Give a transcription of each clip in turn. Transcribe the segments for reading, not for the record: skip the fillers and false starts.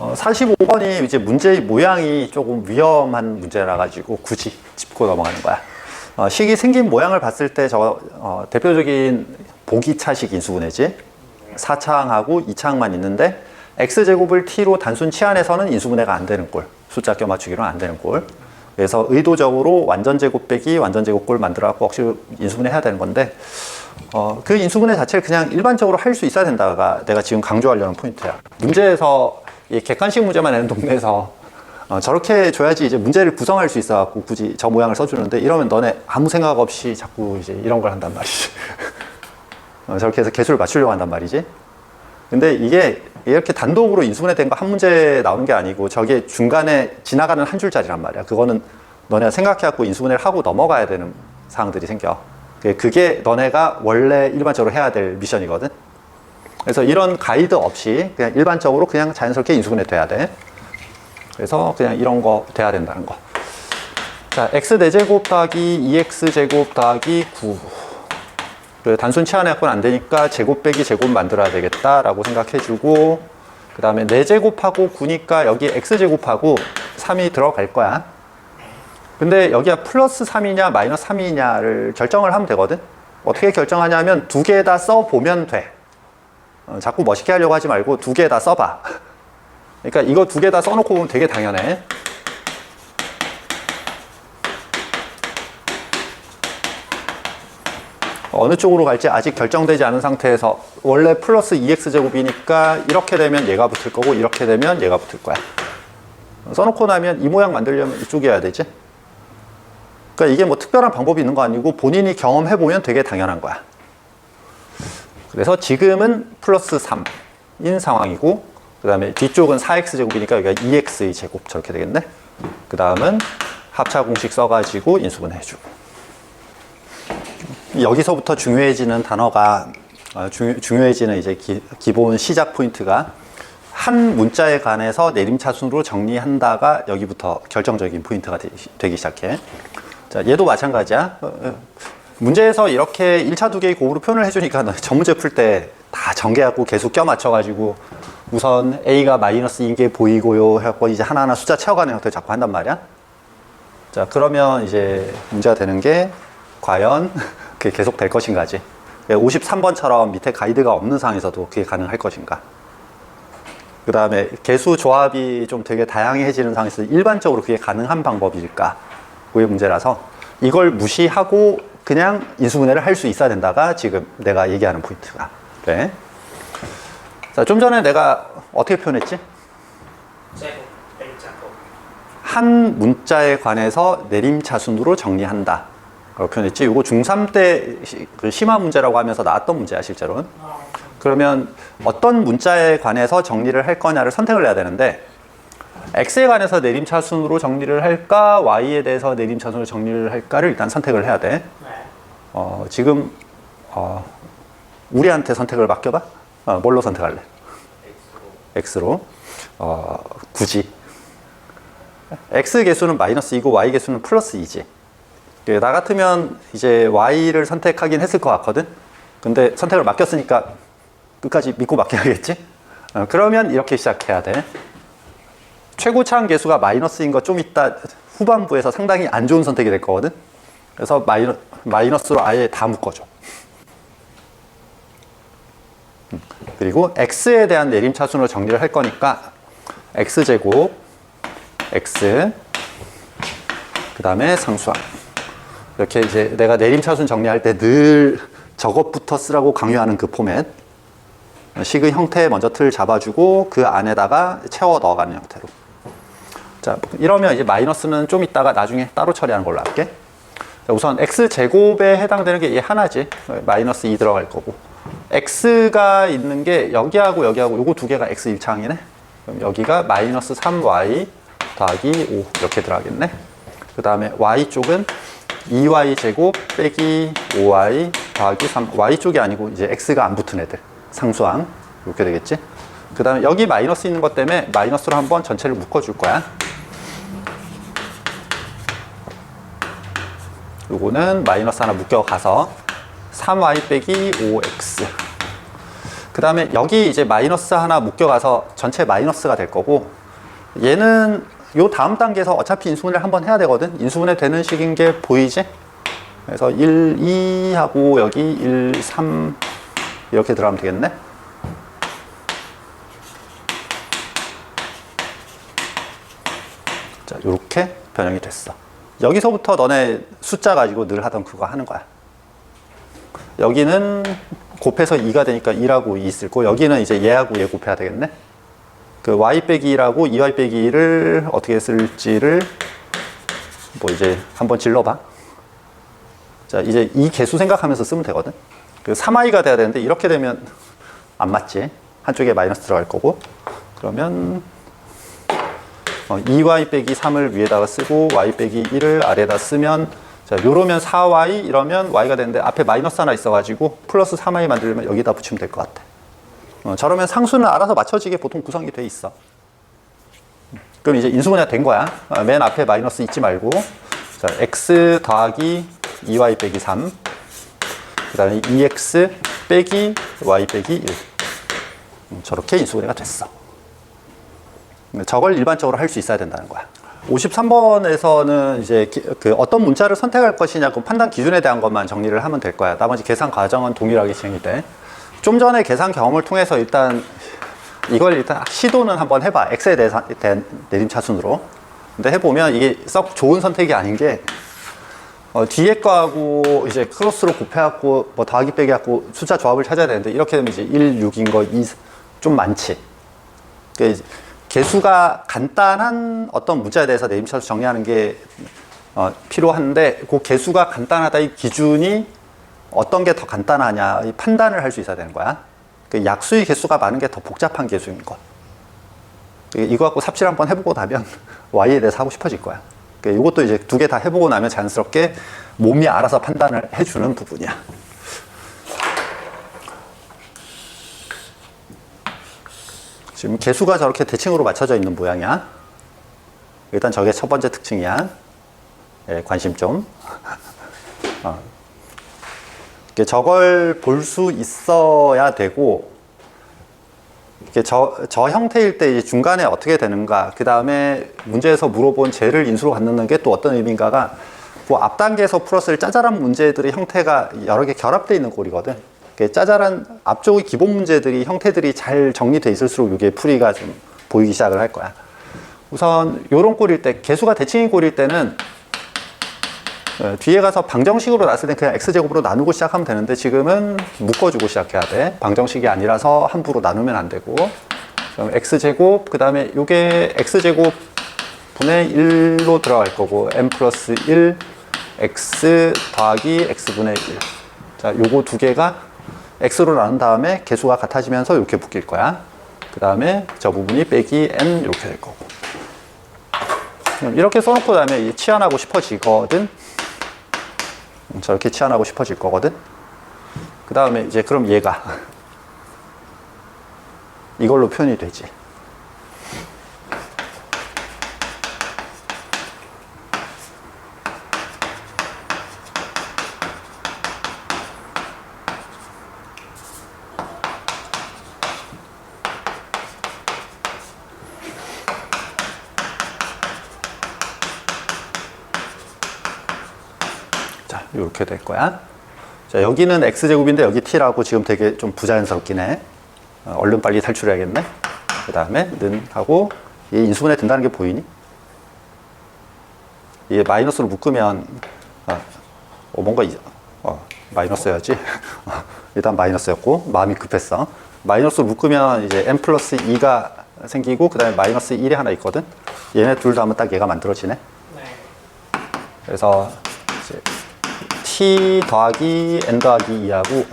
45번이 이제 문제 모양이 조금 위험한 문제라 가지고 굳이 짚고 넘어가는 거야. 식이 생긴 모양을 봤을 때 대표적인 보기차식 인수분해지 4차항하고 2차항만 있는데 x제곱을 t로 단순 치환해서는 인수분해가 안 되는 꼴, 숫자 껴 맞추기로는 안 되는 꼴. 그래서 의도적으로 완전제곱 빼기 완전제곱꼴 만들어갖고 억지로 인수분해 해야 되는 건데 그 인수분해 자체를 그냥 일반적으로 할 수 있어야 된다가 내가 지금 강조하려는 포인트야. 문제에서 이 객관식 문제만 내는 동네에서 저렇게 줘야지 이제 문제를 구성할 수 있어갖고 굳이 저 모양을 써주는데 이러면 너네 아무 생각 없이 자꾸 이제 이런 걸 한단 말이지. 저렇게 해서 개수를 맞추려고 한단 말이지. 근데 이게 이렇게 단독으로 인수분해 된 거 한 문제 나오는 게 아니고 저게 중간에 지나가는 한 줄짜리란 말이야. 그거는 너네가 생각해갖고 인수분해를 하고 넘어가야 되는 사항들이 생겨. 그게 너네가 원래 일반적으로 해야 될 미션이거든. 그래서 이런 가이드 없이 그냥 일반적으로 그냥 자연스럽게 인수분해 돼야 돼. 그래서 그냥 이런 거 돼야 된다는 거. 자, x 4제곱 더하기 2x제곱 더하기 9. 단순 치환해갖고는 안 되니까 제곱 빼기 제곱 만들어야 되겠다라고 생각해주고, 그 다음에 4제곱하고 9니까 여기 x제곱하고 3이 들어갈 거야. 근데 여기가 플러스 3이냐 마이너스 3이냐를 결정을 하면 되거든. 어떻게 결정하냐면 두 개 다 써보면 돼. 자꾸 멋있게 하려고 하지 말고 두 개 다 써봐. 그러니까 이거 두 개 다 써놓고 보면 되게 당연해. 어느 쪽으로 갈지 아직 결정되지 않은 상태에서 원래 플러스 2x제곱이니까 이렇게 되면 얘가 붙을 거고 이렇게 되면 얘가 붙을 거야. 써놓고 나면 이 모양 만들려면 이쪽이어야 되지. 그러니까 이게 뭐 특별한 방법이 있는 거 아니고 본인이 경험해보면 되게 당연한 거야. 그래서 지금은 플러스 3인 상황이고, 그 다음에 뒤쪽은 4x제곱이니까 여기가 2x의 제곱 저렇게 되겠네. 그 다음은 합차 공식 써가지고 인수분해 해주고. 여기서부터 중요해지는 단어가 중요해지는 이제 기본 시작 포인트가 한 문자에 관해서 내림차순으로 정리한다가 여기부터 결정적인 포인트가 되기 시작해. 자, 얘도 마찬가지야. 문제에서 이렇게 1차, 2개의 곱으로 표현을 해주니까 전 문제 풀 때 다 전개하고 계수 껴 맞춰가지고 우선 A가 마이너스인 게 보이고요 해갖고 이제 하나하나 숫자 채워가는 형태를 자꾸 한단 말이야. 자, 그러면 이제 문제가 되는 게 과연 그게 계속 될 것인가지. 53번처럼 밑에 가이드가 없는 상황에서도 그게 가능할 것인가. 그 다음에 개수 조합이 좀 되게 다양해지는 상황에서 일반적으로 그게 가능한 방법일까? 그게 문제라서 이걸 무시하고 그냥 인수분해를 할 수 있어야 된다가 지금 내가 얘기하는 포인트가. 그래. 자, 좀 전에 내가 어떻게 표현했지? 한 문자에 관해서 내림차순으로 정리한다. 라고 표현했지. 이거 중3 때 그 심화 문제라고 하면서 나왔던 문제야, 실제로는. 그러면 어떤 문자에 관해서 정리를 할 거냐를 선택을 해야 되는데, x에 관해서 내림차순으로 정리를 할까, y에 대해서 내림차순으로 정리를 할까를 일단 선택을 해야 돼. 지금 우리한테 선택을 맡겨봐. 뭘로 선택할래? x로. 굳이 x 개수는 마이너스 2고 y 개수는 플러스 2지. 나 같으면 이제 y를 선택하긴 했을 것 같거든. 근데 선택을 맡겼으니까 끝까지 믿고 맡겨야겠지. 그러면 이렇게 시작해야 돼. 최고차항 개수가 마이너스인 거 좀 이따 후반부에서 상당히 안 좋은 선택이 될 거거든. 그래서 마이너스로 아예 다 묶어줘. 그리고 x에 대한 내림차순으로 정리를 할 거니까 x제곱 x 그 다음에 상수항. 이렇게 이제 내가 내림차순 정리할 때 늘 저것부터 쓰라고 강요하는 그 포맷. 식의 형태 먼저 틀 잡아주고 그 안에다가 채워 넣어가는 형태로. 자, 이러면 이제 마이너스는 좀 이따가 나중에 따로 처리하는 걸로 할게. 자, 우선 x제곱에 해당되는 게 얘 하나지. 마이너스 2 들어갈 거고. x가 있는 게 여기하고 여기하고 요거 두 개가 x 1차항이네. 그럼 여기가 마이너스 3y 더하기 5 이렇게 들어가겠네. 그 다음에 y쪽은 2y 제곱 빼기 5y 더하기 3. y쪽이 아니고 이제 x가 안 붙은 애들. 상수항. 이렇게 되겠지. 그 다음에 여기 마이너스 있는 것 때문에 마이너스로 한번 전체를 묶어줄 거야. 요거는 마이너스 하나 묶여가서 3y 빼기 5x. 그 다음에 여기 이제 마이너스 하나 묶여가서 전체 마이너스가 될 거고, 얘는 요 다음 단계에서 어차피 인수분해를 한번 해야 되거든. 인수분해 되는 식인 게 보이지? 그래서 1, 2 하고 여기 1, 3 이렇게 들어가면 되겠네. 자, 요렇게 변형이 됐어. 여기서부터 너네 숫자 가지고 늘 하던 그거 하는 거야. 여기는 곱해서 2가 되니까 2라고 2 있을 거, 여기는 이제 얘하고 얘 곱해야 되겠네. 그 y 빼기 2라고 2y 빼기 2를 어떻게 쓸지를 뭐 이제 한번 질러봐. 자, 이제 이 개수 생각하면서 쓰면 되거든. 그 3i가 돼야 되는데 이렇게 되면 안 맞지. 한쪽에 마이너스 들어갈 거고. 그러면 2y 빼기 3을 위에다가 쓰고 y 빼기 1을 아래에다 쓰면, 자, 요러면 4y 이러면 y가 되는데 앞에 마이너스 하나 있어가지고 플러스 3y 만들면 여기다 붙이면 될 것 같아. 저러면 상수는 알아서 맞춰지게 보통 구성이 돼 있어. 그럼 이제 인수분해가 된 거야. 맨 앞에 마이너스 잊지 말고, 자, x 더하기 2y 빼기 3, 그 다음에 2x 빼기 y 빼기 1. 저렇게 인수분해가 됐어. 저걸 일반적으로 할 수 있어야 된다는 거야. 53번에서는 이제 그 어떤 문자를 선택할 것이냐 그 판단 기준에 대한 것만 정리를 하면 될 거야. 나머지 계산 과정은 동일하게 진행이 돼. 좀 전에 계산 경험을 통해서 일단 이걸 일단 시도는 한번 해봐. x에 대한 내림차순으로. 근데 해보면 이게 썩 좋은 선택이 아닌 게, 뒤에 거하고 이제 크로스로 곱해갖고 뭐 더하기 빼기 갖고 숫자 조합을 찾아야 되는데, 이렇게 되면 이제 1, 6인 거 2, 좀 많지. 그러니까 개수가 간단한 어떤 문자에 대해서 내림차순 정리하는 게 필요한데, 그 개수가 간단하다 이 기준이 어떤 게 더 간단하냐 이 판단을 할 수 있어야 되는 거야. 그 약수의 개수가 많은 게 더 복잡한 개수인 거. 이거 갖고 삽질 한번 해보고 나면 y에 대해서 하고 싶어질 거야. 이것도 이제 두 개 다 해보고 나면 자연스럽게 몸이 알아서 판단을 해주는 부분이야. 지금 개수가 저렇게 대칭으로 맞춰져 있는 모양이야. 일단 저게 첫 번째 특징이야. 예, 관심 좀. 저걸 볼 수 있어야 되고, 이렇게 저 형태일 때 이제 중간에 어떻게 되는가, 그 다음에 문제에서 물어본 쟤를 인수로 갖는 게 또 어떤 의미인가가, 그 앞 단계에서 풀었을 짜잘한 문제들의 형태가 여러 개 결합되어 있는 꼴이거든. 짜잘한 앞쪽의 기본 문제들이 형태들이 잘 정리돼 있을수록 이게 풀이가 좀 보이기 시작을 할 거야. 우선 요런 꼴일 때, 개수가 대칭인 꼴일 때는 뒤에 가서 방정식으로 놨을 때 그냥 x제곱으로 나누고 시작하면 되는데, 지금은 묶어주고 시작해야 돼. 방정식이 아니라서 함부로 나누면 안 되고. 그럼 x제곱, 그 다음에 요게 x제곱 분의 1로 들어갈 거고, m 플러스 1 x 더하기 x분의 1. 자, 요거 두 개가 x로 나눈 다음에 개수가 같아지면서 이렇게 묶일 거야. 그 다음에 저 부분이 빼기 n 이렇게 될 거고. 이렇게 써놓고 나면 치환하고 싶어지거든. 저렇게 치환하고 싶어질 거거든. 그 다음에 이제 그럼 얘가 이걸로 표현이 되지. 자, 이렇게 될 거야. 자, 여기는 x제곱인데 여기 t라고 지금 되게 좀 부자연스럽긴 해. 얼른 빨리 탈출해야겠네. 그 다음에 는 하고, 얘 인수분해 된다는 게 보이니? 얘 마이너스로 묶으면 뭔가 마이너스여야지. 일단 마이너스였고 마음이 급했어. 마이너스로 묶으면 이제 n 플러스 2가 생기고, 그 다음에 마이너스 1이 하나 있거든. 얘네 둘 다 하면 딱 얘가 만들어지네. 그래서 이제 t 더하기 n 더하기 2하고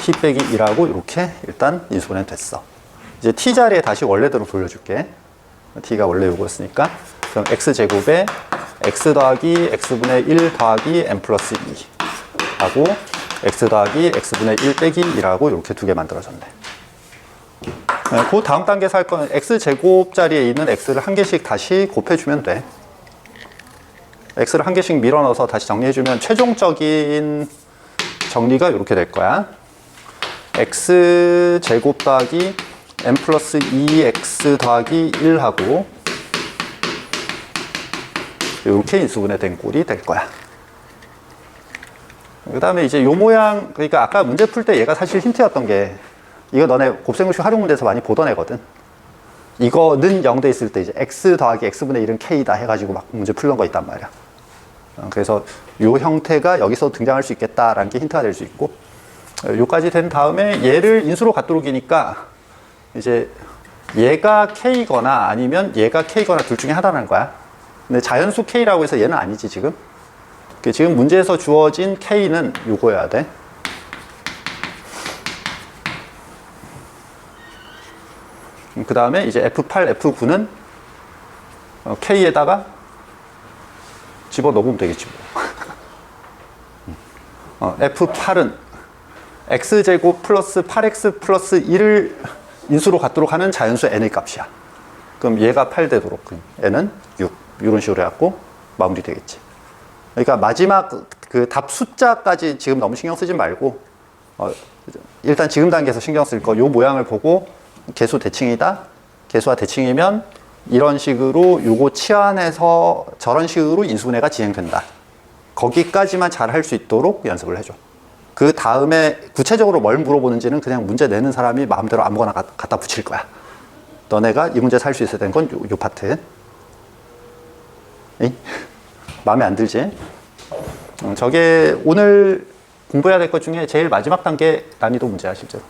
t 빼기 1하고 이렇게 일단 인수분해 됐어. 이제 t 자리에 다시 원래대로 돌려줄게. t가 원래 요거였으니까. 그럼 x제곱에 x 더하기 x분의 1 더하기 n 플러스 2 하고 x 더하기 x분의 1 빼기 1하고 이렇게 두 개 만들어졌네. 그 다음 단계에서 할 거는 x제곱 자리에 있는 x를 한 개씩 다시 곱해주면 돼. x를 한 개씩 밀어넣어서 다시 정리해주면 최종적인 정리가 이렇게 될 거야. x 제곱 더하기 n 플러스 2x 더하기 1하고 이렇게 인수분해 된 꼴이 될 거야. 그 다음에 이제 요 모양, 그러니까 아까 문제 풀 때 얘가 사실 힌트였던 게 이거 너네 곱셈공식 활용 문제에서 많이 보던 애거든. 이거는 0돼 있을 때 이제 x 더하기 x분의 1은 k다 해가지고 막 문제 풀던 거 있단 말이야. 그래서 요 형태가 여기서 등장할 수 있겠다라는 게 힌트가 될 수 있고, 요까지 된 다음에 얘를 인수로 갖도록이니까 이제 얘가 k거나 아니면 얘가 k거나 둘 중에 하나라는 거야. 근데 자연수 k라고 해서 얘는 아니지 지금. 지금 문제에서 주어진 k는 요거여야 돼. 그 다음에 이제 F8, F9는 K에다가 집어넣으면 되겠지 뭐. F8은 X제곱 플러스 8X 플러스 1을 인수로 갖도록 하는 자연수 N의 값이야. 그럼 얘가 8 되도록 N은 6 이런 식으로 해갖고 마무리 되겠지. 그러니까 마지막 그 답 숫자까지 지금 너무 신경 쓰지 말고 일단 지금 단계에서 신경 쓸 거 요 모양을 보고 개수 대칭이다. 개수와 대칭이면 이런 식으로 요거 치환해서 저런 식으로 인수분해가 진행된다. 거기까지만 잘 할 수 있도록 연습을 해줘. 그 다음에 구체적으로 뭘 물어보는지는 그냥 문제 내는 사람이 마음대로 아무거나 갖다 붙일 거야. 너네가 이 문제에서 할 수 있어야 되는 건 요 파트. 에이? 마음에 안 들지? 저게 오늘 공부해야 될 것 중에 제일 마지막 단계 난이도 문제야, 실제로.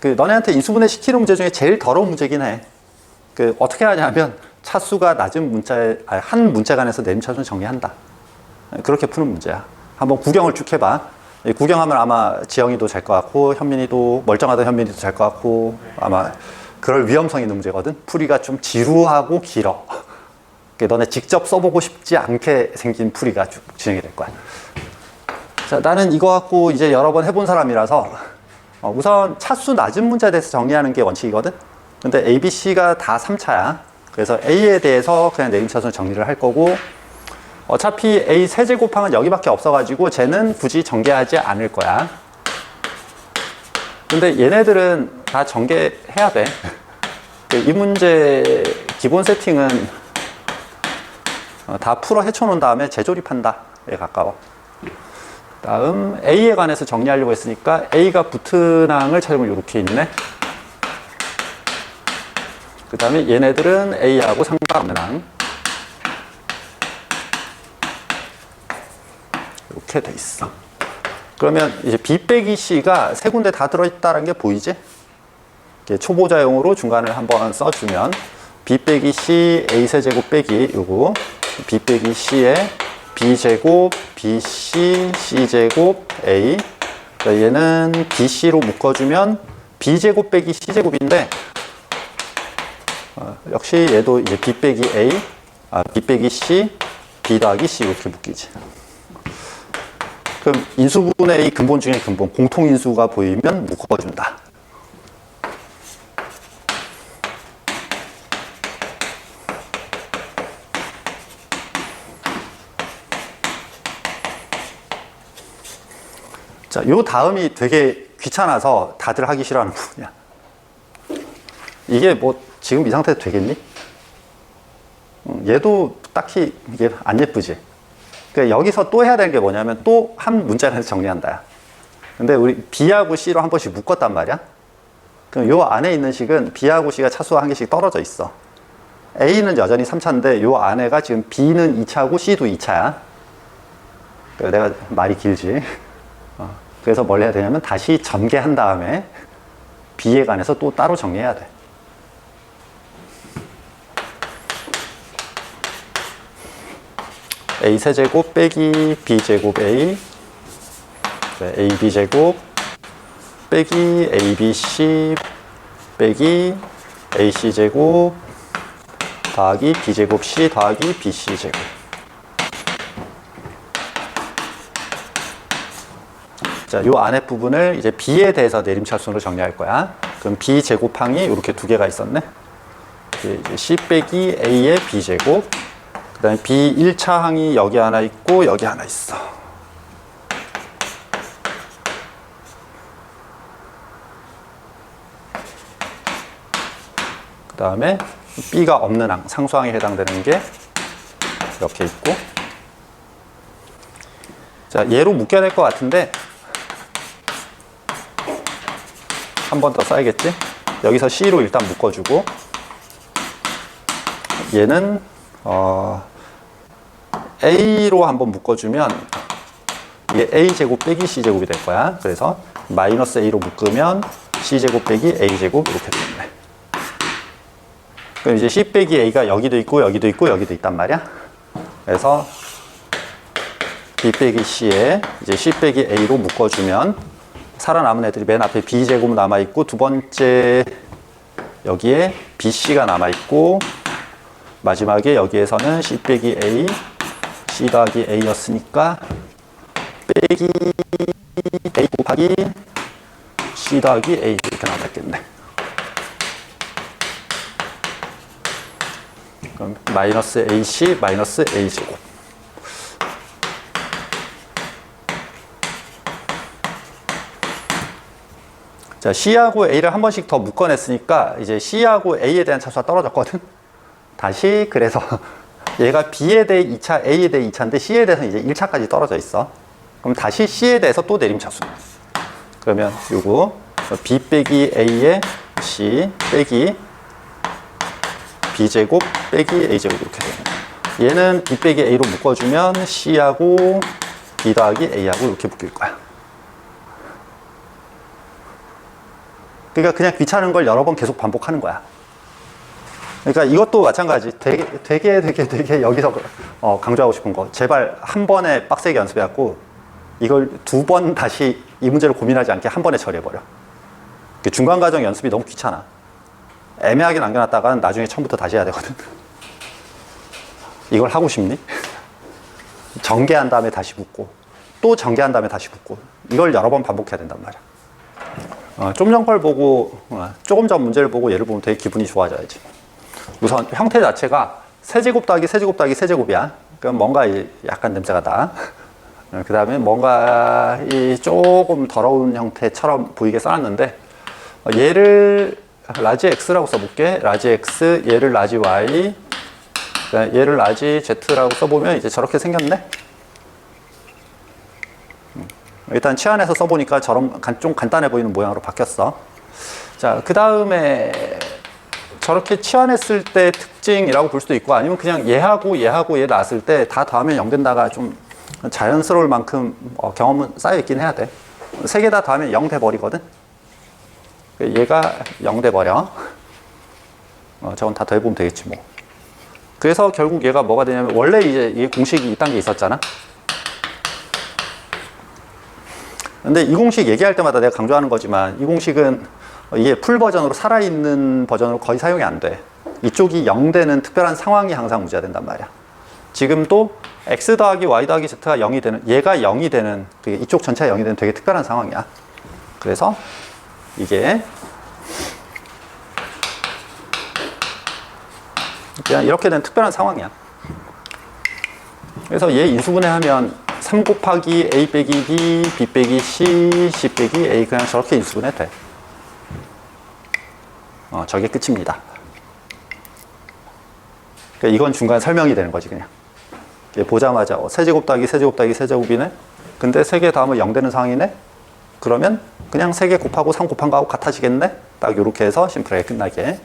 너네한테 인수분해 시키는 문제 중에 제일 더러운 문제긴 해. 어떻게 하냐면, 차수가 낮은 문자에, 한 문자간에서 내림차수는 정리한다. 그렇게 푸는 문제야. 한번 구경을 쭉 해봐. 구경하면 아마 지영이도 잘 것 같고, 현민이도, 멀쩡하던 현민이도 잘 것 같고, 아마 그럴 위험성 있는 문제거든. 풀이가 좀 지루하고 길어. 너네 직접 써보고 싶지 않게 생긴 풀이가 쭉 진행이 될 거야. 자, 나는 이거 갖고 이제 여러 번 해본 사람이라서 우선 차수 낮은 문제에 대해서 정리하는 게 원칙이거든. 근데 A, B, C가 다 3차야. 그래서 A에 대해서 그냥 내림차순 정리를 할 거고, 어차피 A 세제곱항은 여기밖에 없어가지고 쟤는 굳이 전개하지 않을 거야. 근데 얘네들은 다 전개해야 돼. 이 문제 기본 세팅은 다 풀어 헤쳐놓은 다음에 재조립한다에 가까워. 다음 A에 관해서 정리하려고 했으니까 A가 붙은 항을 찾으면 이렇게 있네. 그 다음에 얘네들은 A하고 상관없는 항. 이렇게 돼 있어. 그러면 이제 B 빼기 C가 세 군데 다 들어있다는 게 보이지? 초보자용으로 중간을 한번 써주면 B 빼기 C A 세제곱 빼기 요거 B 빼기 C에 B제곱, BC, C제곱, A. 그러니까 얘는 BC로 묶어주면 B제곱 빼기 C제곱인데, 역시 얘도 이제 B 빼기 A, B 빼기 C, B 더하기 C 이렇게 묶이지. 그럼 인수분의 A 근본 중에 근본, 공통인수가 보이면 묶어준다. 자, 요 다음이 되게 귀찮아서 다들 하기 싫어하는 부분이야. 이게 뭐 지금 이 상태도 되겠니? 얘도 딱히 이게 안 예쁘지. 그러니까 여기서 또 해야 되는 게 뭐냐면 또 한 문자에서 정리한다. 근데 우리 B하고 C로 한 번씩 묶었단 말이야. 그럼 요 안에 있는 식은 B하고 C가 차수가 한 개씩 떨어져 있어. A는 여전히 3차인데 요 안에가 지금 B는 2차고 C도 2차야. 내가 말이 길지. 그래서 뭘 해야 되냐면 다시 전개한 다음에 B에 관해서 또 따로 정리해야 돼. A 세제곱 빼기 B제곱 A, AB제곱 빼기 ABC 빼기 AC제곱 더하기 B제곱 C 더하기 BC제곱. 자, 요 안에 부분을 이제 B에 대해서 내림차순으로 정리할 거야. 그럼 B 제곱항이 이렇게 두 개가 있었네. 이제 C 빼기 A의 B제곱. 그 다음에 B 1차 항이 여기 하나 있고 여기 하나 있어. 다음에 B가 없는 항, 상수항에 해당되는 게 이렇게 있고, 자, 얘로 묶여야 될 것 같은데 한 번 더 써야겠지? 여기서 C로 일단 묶어주고, 얘는 A로 한번 묶어주면 이게 A제곱 빼기 C제곱이 될 거야. 그래서 마이너스 A로 묶으면 C제곱 빼기 A제곱 이렇게 되겠네. 그럼 이제 C 빼기 A가 여기도 있고 여기도 있고 여기도 있단 말이야. 그래서 B 빼기 C에 이제 C 빼기 A로 묶어주면 살아남은 애들이 맨 앞에 B제곱 남아있고, 두 번째 여기에 BC가 남아있고, 마지막에 여기에서는 C 빼기 A, C 더하기 A였으니까 빼기 A 곱하기 C 더하기 A 이렇게 나왔겠네. 그럼 마이너스 AC 마이너스 A제곱. 자, C하고 A를 한 번씩 더 묶어냈으니까 이제 C하고 A에 대한 차수가 떨어졌거든. 다시 그래서 얘가 B에 대해 2차, A에 대해 2차인데 C에 대해서는 이제 1차까지 떨어져 있어. 그럼 다시 C에 대해서 또 내림차수. 그러면 요거 B 빼기 A에 C 빼기 B제곱 빼기 A제곱 이렇게 되는 거야. 얘는 B 빼기 A로 묶어주면 C하고 B 더하기 A하고 이렇게 묶일 거야. 그러니까 그냥 귀찮은 걸 여러 번 계속 반복하는 거야. 그러니까 이것도 마찬가지. 되게 여기서 강조하고 싶은 거. 제발 한 번에 빡세게 연습해갖고 이걸 두 번 다시 이 문제를 고민하지 않게 한 번에 처리해버려. 중간 과정 연습이 너무 귀찮아. 애매하게 남겨놨다가는 나중에 처음부터 다시 해야 되거든. 이걸 하고 싶니? 전개한 다음에 다시 붙고, 또 전개한 다음에 다시 붙고, 이걸 여러 번 반복해야 된단 말이야. 좀 전 걸 보고, 조금 전 문제를 보고 얘를 보면 되게 기분이 좋아져야지. 우선 형태 자체가 세제곱 더하기 세제곱 더하기 세제곱이야. 그럼 뭔가 약간 냄새가 나. 그 다음에 뭔가 이 조금 더러운 형태처럼 보이게 써놨는데, 얘를 라지 X라고 써볼게. 라지 X, 얘를 라지 Y, 얘를 라지 Z라고 써보면 이제 저렇게 생겼네. 일단 치환해서 써보니까 좀 간단해 보이는 모양으로 바뀌었어. 자, 그 다음에 저렇게 치환했을 때 특징이라고 볼 수도 있고, 아니면 그냥 얘하고 얘 놨을 때 다 더하면 0 된다가 좀 자연스러울 만큼 경험은 쌓여있긴 해야 돼. 세 개 다 더하면 0 돼버리거든. 얘가 0 돼버려. 저건 다 더해보면 되겠지 뭐. 그래서 결국 얘가 뭐가 되냐면, 원래 이제 이 공식이 이딴 게 있었잖아. 근데 이 공식 얘기할 때마다 내가 강조하는 거지만, 이 공식은 이게 풀 버전으로, 살아있는 버전으로 거의 사용이 안 돼. 이쪽이 0 되는 특별한 상황이 항상 문제가 된단 말이야. 지금도 x 더하기 y 더하기 z가 0이 되는, 얘가 0이 되는, 이쪽 전체가 0이 되는 되게 특별한 상황이야. 그래서 이게 그냥 이렇게 된 특별한 상황이야. 그래서 얘 인수분해하면 3 곱하기 a 빼기 b, b 빼기 c, c 빼기 a, 그냥 저렇게 인수분해 돼. 저게 끝입니다. 그러니까 이건 중간 설명이 되는 거지 그냥. 보자마자 세제곱 더하기 세제곱 더하기 세제곱이네. 근데 3개 더하면 0 되는 상황이네. 그러면 그냥 3개 곱하고 3 곱한 거하고 같아지겠네. 딱 이렇게 해서 심플하게 끝나게